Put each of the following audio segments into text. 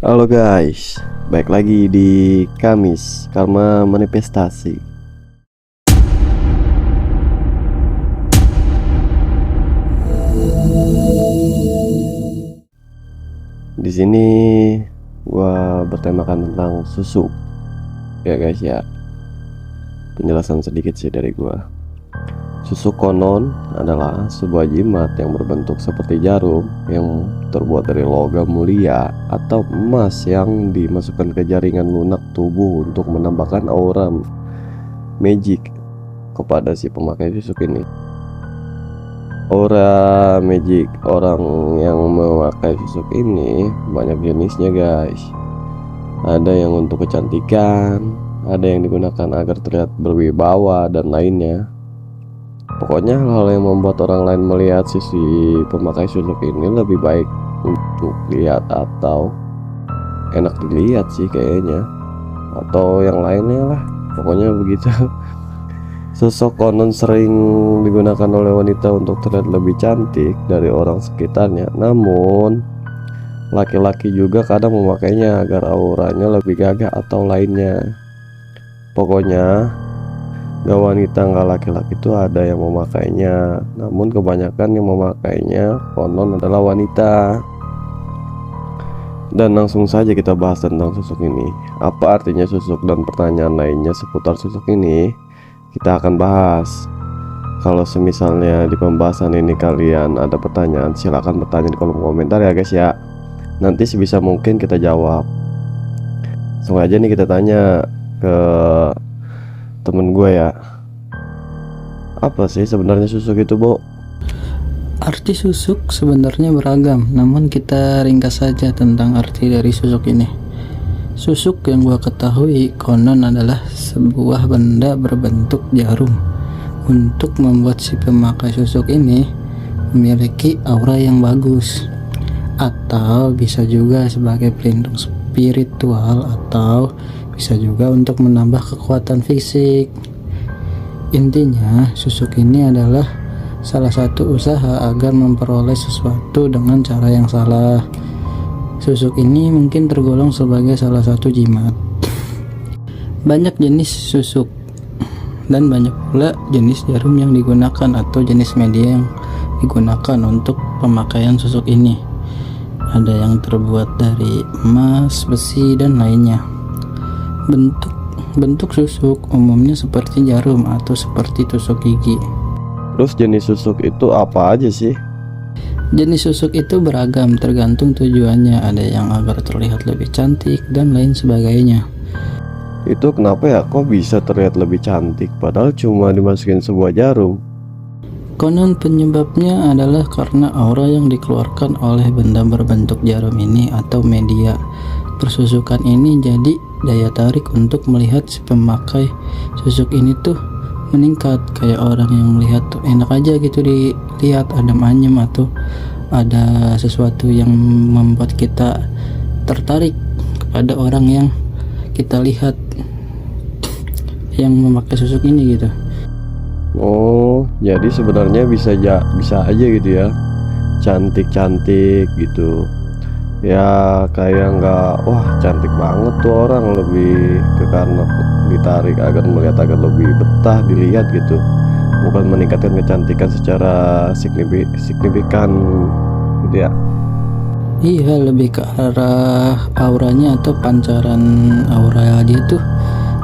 Halo guys, baik lagi di Kamis Karma Manifestasi. Di sini gua bertemakan tentang susuk. Ya guys ya, penjelasan sedikit sih dari gua. Susuk konon adalah sebuah jimat yang berbentuk seperti jarum yang terbuat dari logam mulia atau emas yang dimasukkan ke jaringan lunak tubuh untuk menambahkan aura magic kepada si pemakai susuk ini. Aura magic orang yang memakai susuk ini banyak jenisnya guys. Ada yang untuk kecantikan, ada yang digunakan agar terlihat berwibawa dan lainnya. Pokoknya hal yang membuat orang lain melihat sisi pemakai susuk ini lebih baik untuk lihat atau enak dilihat sih kayaknya, atau yang lainnya lah, pokoknya begitu. Susuk konon sering digunakan oleh wanita untuk terlihat lebih cantik dari orang sekitarnya. Namun laki-laki juga kadang memakainya agar auranya lebih gagah atau lainnya. Pokoknya gak wanita gak laki-laki itu ada yang memakainya, namun kebanyakan yang memakainya konon adalah wanita. Dan langsung saja kita bahas tentang susuk ini. Apa artinya susuk dan pertanyaan lainnya seputar susuk ini kita akan bahas. Kalau semisalnya di pembahasan ini kalian ada pertanyaan, silahkan bertanya di kolom komentar ya guys ya. Nanti sebisa mungkin kita jawab. Langsung aja nih kita tanya ke temen gue ya, apa sih sebenarnya susuk itu, Bo? Arti susuk sebenarnya beragam, namun kita ringkas saja tentang arti dari susuk ini. Susuk yang gua ketahui konon adalah sebuah benda berbentuk jarum untuk membuat si pemakai susuk ini memiliki aura yang bagus, atau bisa juga sebagai pelindung spiritual, atau bisa juga untuk menambah kekuatan fisik. Intinya susuk ini adalah salah satu usaha agar memperoleh sesuatu dengan cara yang salah. Susuk ini mungkin tergolong sebagai salah satu jimat. Banyak jenis susuk dan banyak pula jenis jarum yang digunakan atau jenis media yang digunakan untuk pemakaian susuk ini. Ada yang terbuat dari emas, besi, dan lainnya. Bentuk susuk umumnya seperti jarum atau seperti tusuk gigi. Terus jenis susuk itu apa aja sih? Jenis susuk itu beragam tergantung tujuannya. Ada yang agar terlihat lebih cantik dan lain sebagainya. Itu kenapa ya kok bisa terlihat lebih cantik padahal cuma dimasukin sebuah jarum? Konon penyebabnya adalah karena aura yang dikeluarkan oleh benda berbentuk jarum ini atau media persusukan ini, jadi daya tarik untuk melihat si pemakai susuk ini tuh meningkat. Kayak orang yang melihat tuh enak aja gitu dilihat, adem anyem, atau ada sesuatu yang membuat kita tertarik kepada orang yang kita lihat yang memakai susuk ini gitu. Oh, jadi sebenarnya bisa aja gitu ya, cantik-cantik gitu ya, kayak nggak wah cantik banget tuh orang, lebih ke karena ditarik agar melihat agar lebih betah dilihat gitu, bukan meningkatkan kecantikan secara signifikan gitu ya. Iya, lebih ke arah auranya atau pancaran aura dia tuh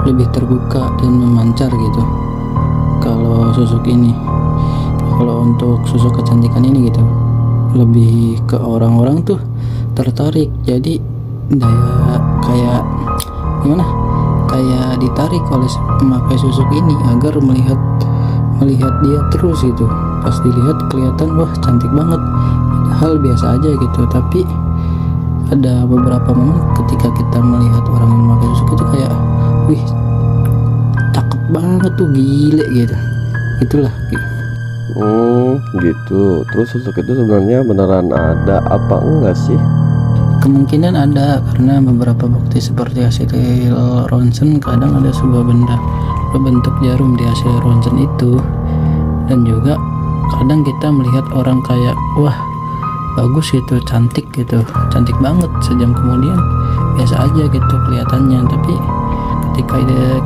lebih terbuka dan memancar gitu kalau susuk ini. Kalau untuk susuk kecantikan ini gitu, lebih ke orang-orang tuh tertarik, jadi daya kayak gimana, kayak ditarik oleh pemakai susuk ini agar melihat dia terus gitu. Pas dilihat kelihatan wah cantik banget, padahal biasa aja gitu. Tapi ada beberapa momen ketika kita melihat orang yang memakai susuk itu kayak wih cakep banget tuh, gile gitu. Itulah gitu. Terus susuk itu sebenarnya beneran ada apa enggak sih? Kemungkinan ada, karena beberapa bukti seperti hasil ronsen kadang ada sebuah benda berbentuk jarum di hasil ronsen itu. Dan juga kadang kita melihat orang kayak wah bagus gitu, cantik gitu, cantik banget, sejam kemudian biasa aja gitu kelihatannya, tapi ketika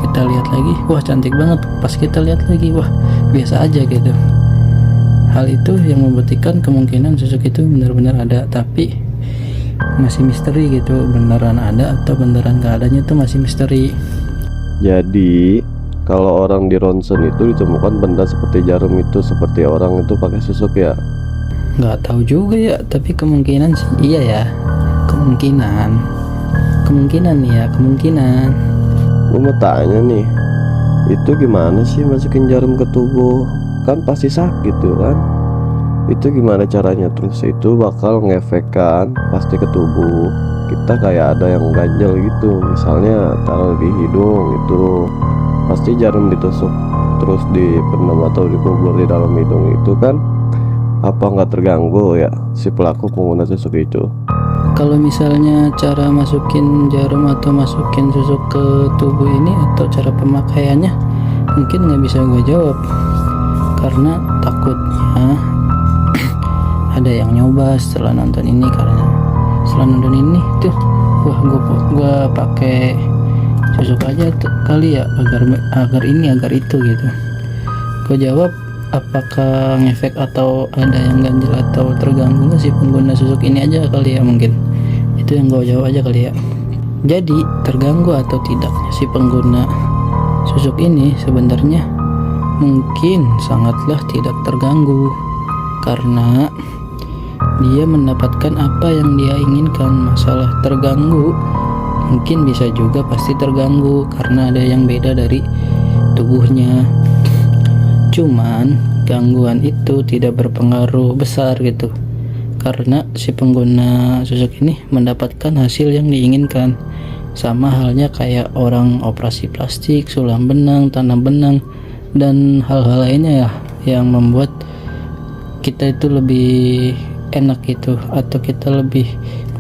kita lihat lagi, wah cantik banget. Pas kita lihat lagi, wah biasa aja gitu. Hal itu yang membuktikan kemungkinan susuk itu benar-benar ada, tapi masih misteri gitu, beneran ada atau beneran gak adanya itu masih misteri. Jadi kalau orang di ronsen itu ditemukan benda seperti jarum itu seperti orang itu pakai susuk ya? Nggak tahu juga ya, tapi kemungkinan sih iya ya, kemungkinan nih ya, kemungkinan. Gue mau tanya nih, itu gimana sih masukin jarum ke tubuh? Kan pasti sakit tuh kan? Itu gimana caranya? Terus itu bakal ngefekkan pasti ke tubuh kita, kayak ada yang ganjel gitu. Misalnya taruh di hidung itu, pasti jarum ditusuk terus dipendam atau dikubur di dalam hidung itu kan, apa nggak terganggu ya si pelaku pengguna susuk itu? Kalau misalnya cara masukin jarum atau masukin susuk ke tubuh ini atau cara pemakaiannya, mungkin nggak bisa gue jawab karena takutnya ada yang nyoba setelah nonton ini, karena setelah nonton ini tuh, wah gue pakai susuk aja tuh kali ya, agar ini agar itu gitu. Gue jawab, apakah ngefek atau ada yang ganjil atau terganggu nggak si pengguna susuk ini aja kali ya, mungkin itu yang gue jawab aja kali ya. Jadi terganggu atau tidaknya si pengguna susuk ini sebenarnya mungkin sangatlah tidak terganggu, karena dia mendapatkan apa yang dia inginkan. Masalah terganggu mungkin bisa juga pasti terganggu karena ada yang beda dari tubuhnya. Cuman gangguan itu tidak berpengaruh besar gitu, karena si pengguna susuk ini mendapatkan hasil yang diinginkan. Sama halnya kayak orang operasi plastik, sulam benang, tanam benang, dan hal-hal lainnya ya, yang membuat kita itu lebih enak gitu, atau kita lebih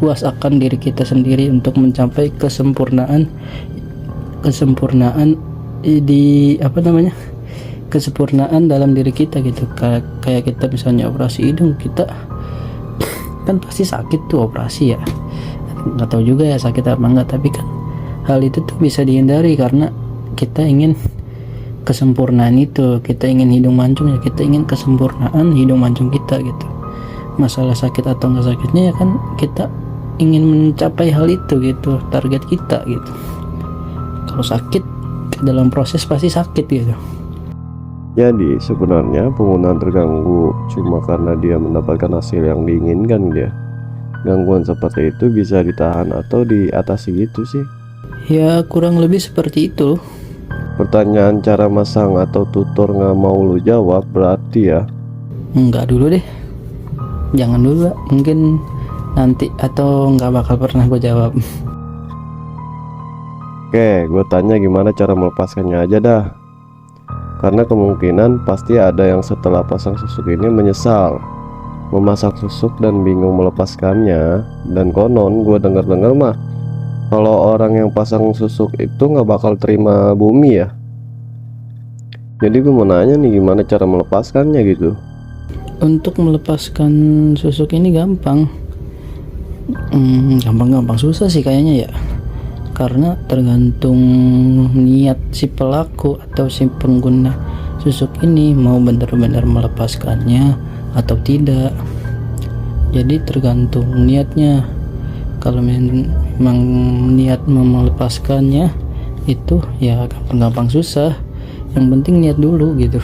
puas akan diri kita sendiri untuk mencapai kesempurnaan di kesempurnaan dalam diri kita gitu. Kayak kita misalnya operasi hidung, kita kan pasti sakit tuh operasi ya, nggak tahu juga ya sakit apa enggak, tapi kan hal itu tuh bisa dihindari karena kita ingin kesempurnaan itu. Kita ingin hidung mancung ya, kita ingin kesempurnaan hidung mancung kita gitu. Masalah sakit atau enggak sakitnya ya kan kita ingin mencapai hal itu gitu, target kita gitu. Kalau sakit dalam proses pasti sakit gitu. Jadi sebenarnya penggunaan terganggu cuma karena dia mendapatkan hasil yang diinginkan dia. Gangguan seperti itu bisa ditahan atau diatasi gitu sih. Ya kurang lebih seperti itu. Pertanyaan cara masang atau tutor nggak mau lu jawab berarti ya? Enggak dulu deh, jangan dulu, mungkin nanti atau nggak bakal pernah gue jawab. Oke, gue tanya gimana cara melepaskannya aja dah. Karena kemungkinan pasti ada yang setelah pasang susuk ini menyesal memasang susuk dan bingung melepaskannya. Dan konon gue dengar-dengar mah kalau orang yang pasang susuk itu nggak bakal terima bumi ya. Jadi gue mau nanya nih, gimana cara melepaskannya gitu? Untuk melepaskan susuk ini gampang, gampang susah sih kayaknya ya, karena tergantung niat si pelaku atau si pengguna susuk ini mau benar-benar melepaskannya atau tidak. Jadi tergantung niatnya. Kalau memang niat melepaskannya itu ya gampang susah, yang penting niat dulu gitu.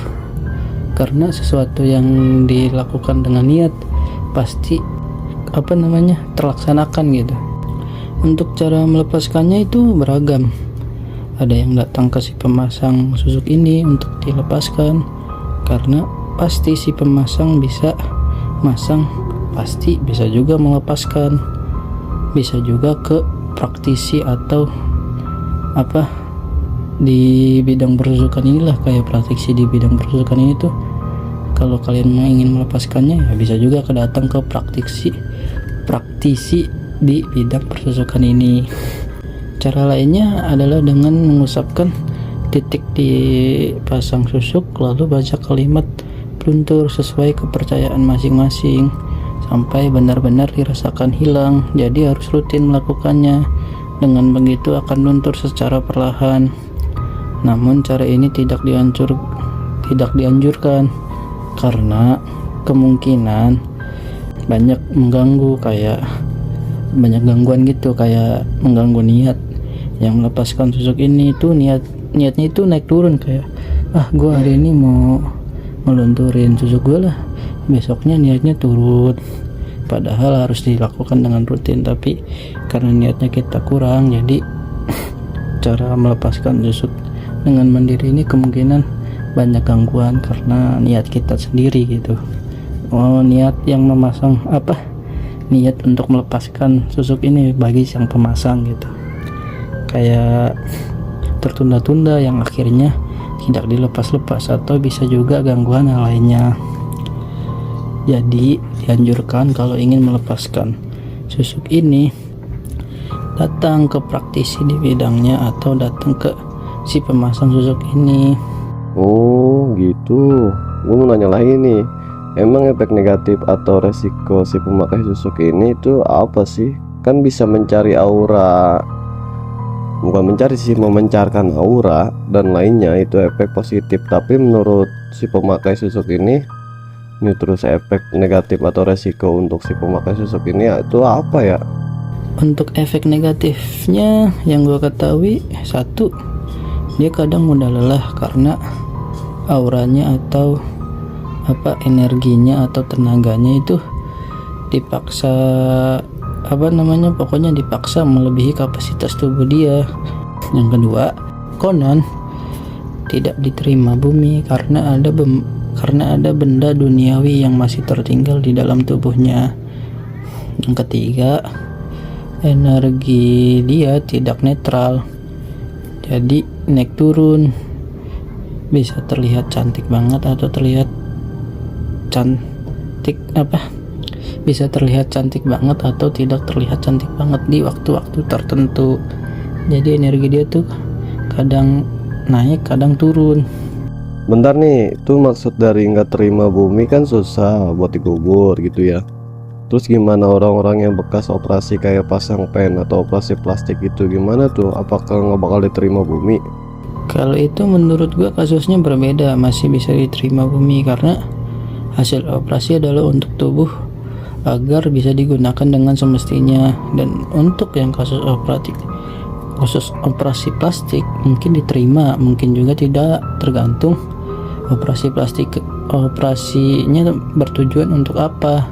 Karena sesuatu yang dilakukan dengan niat pasti terlaksanakan gitu. Untuk cara melepaskannya itu beragam. Ada yang datang ke si pemasang susuk ini untuk dilepaskan, karena pasti si pemasang bisa masang, pasti bisa juga melepaskan. Bisa juga ke praktisi atau di bidang persusukan inilah, kayak praktisi di bidang persusukan ini tuh, kalau kalian mau ingin melepaskannya ya bisa juga datang ke praktisi di bidang persusukan ini. Cara lainnya adalah dengan mengusapkan titik di pasang susuk lalu baca kalimat peluntur sesuai kepercayaan masing-masing sampai benar-benar dirasakan hilang. Jadi harus rutin melakukannya. Dengan begitu akan luntur secara perlahan. Namun cara ini tidak dianjurkan karena kemungkinan banyak mengganggu, kayak banyak gangguan gitu, kayak mengganggu niat yang melepaskan susuk ini. Itu niatnya itu naik turun, kayak gue hari ini mau melunturin susuk gue lah, besoknya niatnya turun, padahal harus dilakukan dengan rutin. Tapi karena niatnya kita kurang, jadi cara melepaskan susuk dengan mandiri ini kemungkinan banyak gangguan karena niat kita sendiri gitu. Niat yang memasang niat untuk melepaskan susuk ini bagi sang pemasang gitu, kayak tertunda-tunda yang akhirnya tidak dilepas-lepas, atau bisa juga gangguan yang lainnya. Jadi dianjurkan kalau ingin melepaskan susuk ini, datang ke praktisi di bidangnya atau datang ke si pemasang susuk ini. Oh gitu. Gue mau nanya lagi nih, emang efek negatif atau resiko si pemakai susuk ini itu apa sih? Kan bisa mencari aura, bukan mencari sih, memancarkan aura dan lainnya, itu efek positif. Tapi menurut si pemakai susuk ini terus efek negatif atau resiko untuk si pemakai susuk ini itu apa ya? Untuk efek negatifnya yang gue ketahui, satu, dia kadang mudah lelah karena auranya atau energinya atau tenaganya itu dipaksa pokoknya dipaksa melebihi kapasitas tubuh dia. Yang kedua, konon tidak diterima bumi karena ada benda duniawi yang masih tertinggal di dalam tubuhnya. Yang ketiga, energi dia tidak netral, jadi naik turun, bisa terlihat cantik banget atau terlihat bisa terlihat cantik banget atau tidak terlihat cantik banget di waktu-waktu tertentu. Jadi energi dia tuh kadang naik kadang turun. Bentar nih, itu maksud dari nggak terima bumi kan susah buat dikubur gitu ya. Terus gimana orang-orang yang bekas operasi kayak pasang pen atau operasi plastik itu, gimana tuh? Apakah nggak bakal diterima bumi? Kalau itu menurut gua kasusnya berbeda, masih bisa diterima bumi karena hasil operasi adalah untuk tubuh agar bisa digunakan dengan semestinya. Dan untuk yang kasus operasi plastik mungkin diterima, mungkin juga tidak, tergantung operasinya bertujuan untuk apa.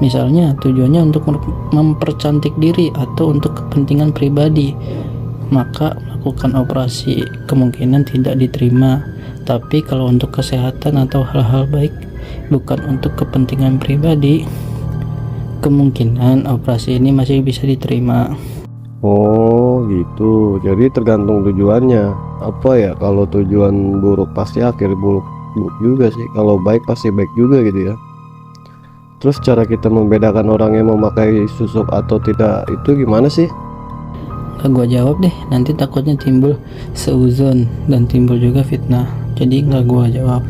Misalnya tujuannya untuk mempercantik diri atau untuk kepentingan pribadi, maka melakukan operasi kemungkinan tidak diterima. Tapi kalau untuk kesehatan atau hal-hal baik bukan untuk kepentingan pribadi, kemungkinan operasi ini masih bisa diterima. Oh gitu, jadi tergantung tujuannya. Apa ya, kalau tujuan buruk pasti akhir buruk juga sih, kalau baik pasti baik juga gitu ya. Terus cara kita membedakan orang yang memakai susuk atau tidak itu gimana sih? Gua jawab deh, nanti takutnya timbul seuzon dan timbul juga fitnah, jadi nggak gua jawab.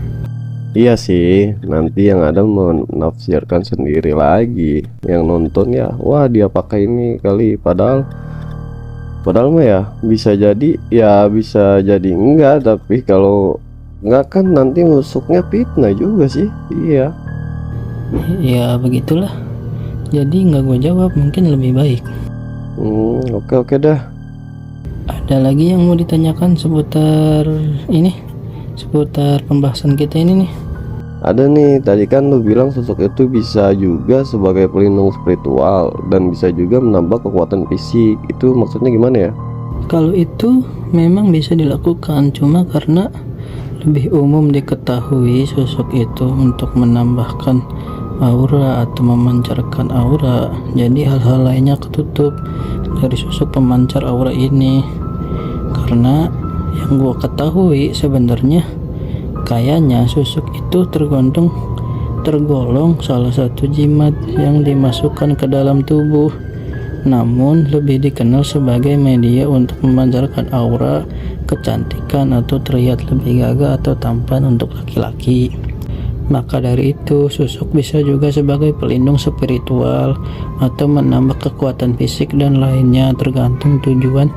Iya sih, nanti yang ada menafsirkan sendiri lagi, yang nonton ya wah dia pakai ini kali, padahal mah ya bisa jadi enggak. Tapi kalau enggak kan nanti musuknya fitnah juga sih. Iya Ya begitulah, jadi nggak gua jawab, mungkin lebih baik. Oke dah. Ada lagi yang mau ditanyakan seputar pembahasan kita ini nih? Ada nih, tadi kan lu bilang susuk itu bisa juga sebagai pelindung spiritual dan bisa juga menambah kekuatan fisik. Itu maksudnya gimana ya? Kalau itu memang bisa dilakukan, cuma karena lebih umum diketahui susuk itu untuk menambahkan aura atau memancarkan aura, jadi hal-hal lainnya ketutup dari susuk pemancar aura ini. Karena yang gua ketahui sebenarnya kayaknya susuk itu tergolong salah satu jimat yang dimasukkan ke dalam tubuh, namun lebih dikenal sebagai media untuk memancarkan aura, kecantikan, atau terlihat lebih gagah atau tampan untuk laki-laki. Maka dari itu, susuk bisa juga sebagai pelindung spiritual atau menambah kekuatan fisik dan lainnya, tergantung tujuan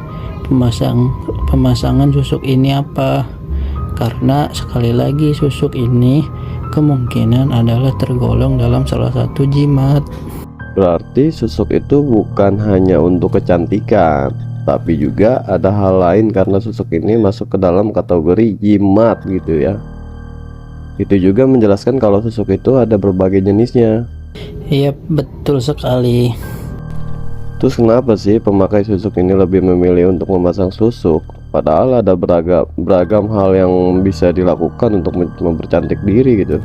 pemasangan susuk ini apa. Karena sekali lagi susuk ini kemungkinan adalah tergolong dalam salah satu jimat. Berarti susuk itu bukan hanya untuk kecantikan, tapi juga ada hal lain karena susuk ini masuk ke dalam kategori jimat gitu ya. Itu juga menjelaskan kalau susuk itu ada berbagai jenisnya. Iya, betul sekali. Terus kenapa sih pemakai susuk ini lebih memilih untuk memasang susuk? Padahal ada beragam hal yang bisa dilakukan untuk mempercantik diri gitu.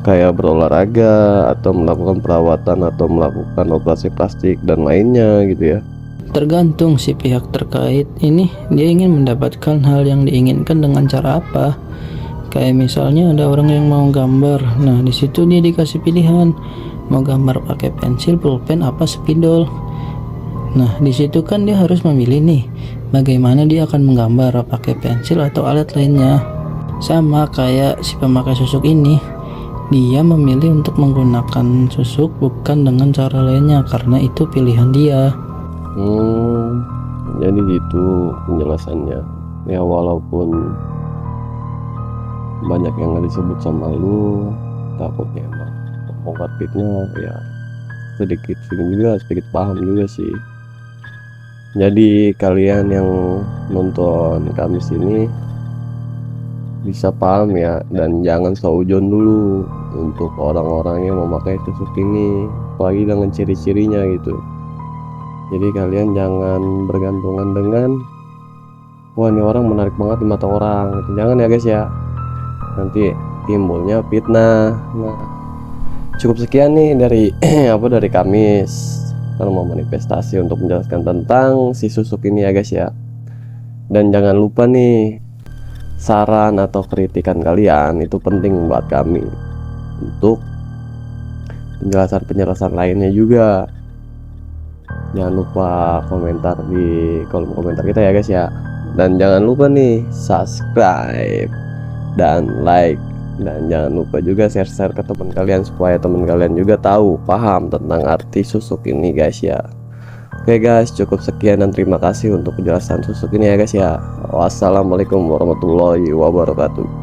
Kayak berolahraga, atau melakukan perawatan, atau melakukan operasi plastik dan lainnya gitu ya. Tergantung si pihak terkait ini dia ingin mendapatkan hal yang diinginkan dengan cara apa. Kayak misalnya ada orang yang mau gambar, nah di situ dia dikasih pilihan mau gambar pakai pensil, pulpen, apa spidol. Nah di situ kan dia harus memilih nih bagaimana dia akan menggambar, pakai pensil atau alat lainnya. Sama kayak si pemakai susuk ini, dia memilih untuk menggunakan susuk bukan dengan cara lainnya karena itu pilihan dia. Jadi gitu penjelasannya. Ya walaupun banyak yang gak disebut sama lu, takutnya emang bongkar fitnah ya, sedikit paham juga sih. Jadi kalian yang nonton kami sini bisa paham ya, dan jangan seujon dulu untuk orang-orang yang memakai susuk ini, apalagi dengan ciri-cirinya gitu. Jadi kalian jangan bergantungan dengan wah ini orang menarik banget di mata orang gitu. Jangan ya guys ya, nanti timbulnya fitnah. Nah cukup sekian nih dari dari Kamis kalau mau manifestasi untuk menjelaskan tentang si susuk ini ya guys ya. Dan jangan lupa nih, saran atau kritikan kalian itu penting buat kami untuk penjelasan lainnya juga. Jangan lupa komentar di kolom komentar kita ya guys ya. Dan jangan lupa nih subscribe dan like, dan jangan lupa juga share ke teman kalian supaya teman kalian juga tahu, paham tentang arti susuk ini guys ya. Oke guys, cukup sekian dan terima kasih untuk penjelasan susuk ini ya guys ya. Wassalamualaikum warahmatullahi wabarakatuh.